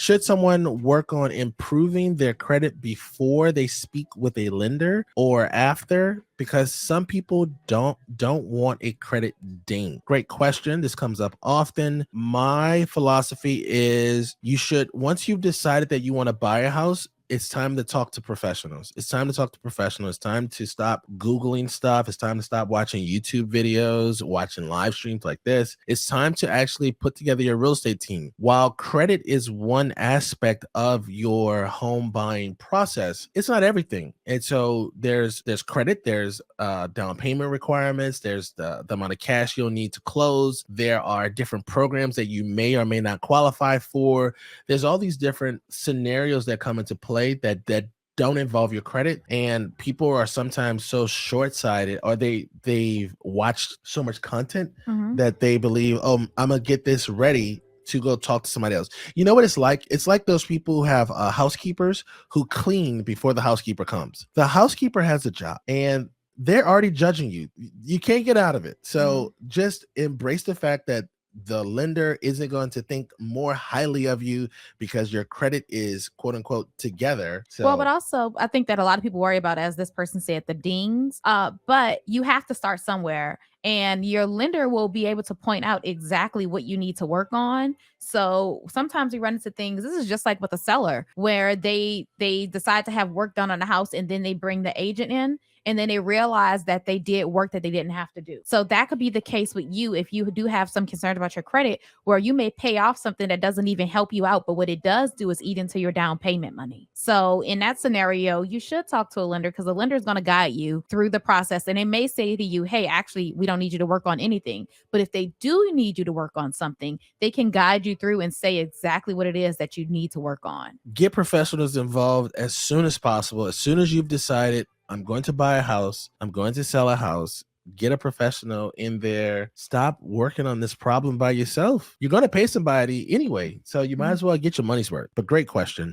Should someone work on improving their credit before they speak with a lender or after? Because some people don't want a credit ding. Great question. This comes up often. My philosophy is you should, once you've decided that you want to buy a house, it's time to talk to professionals. It's time to talk to professionals. It's time to stop Googling stuff. It's time to stop watching YouTube videos, watching live streams like this. It's time to actually put together your real estate team. While credit is one aspect of your home buying process, it's not everything. And so there's credit, there's down payment requirements, there's the amount of cash you'll need to close. There are different programs that you may or may not qualify for. There's all these different scenarios that come into play that don't involve your credit, and people are sometimes so short-sighted, or they've watched so much content that they believe, oh, I'm gonna get this ready to go talk to somebody else. You know what it's like? It's like those people who have housekeepers who clean before the housekeeper comes. The housekeeper has a job and they're already judging you. You can't get out of it. So just embrace the fact that the lender isn't going to think more highly of you because your credit is quote unquote together. So, well, but also I think that a lot of people worry about, as this person said, the dings. But you have to start somewhere, and your lender will be able to point out exactly what you need to work on. So sometimes we run into things. This is just like with a seller where they decide to have work done on the house, and then they bring the agent in, and then they realize that they did work that they didn't have to do. So that could be the case with you if you do have some concerns about your credit, where you may pay off something that doesn't even help you out, but what it does do is eat into your down payment money. So in that scenario, you should talk to a lender, because the lender is going to guide you through the process. And they may say to you, hey, actually, we don't need you to work on anything. But if they do need you to work on something, they can guide you through and say exactly what it is that you need to work on. Get professionals involved as soon as possible. As soon as you've decided, I'm going to buy a house, I'm going to sell a house, get a professional in there. Stop working on this problem by yourself. You're going to pay somebody anyway, so you might as well get your money's worth. But great question.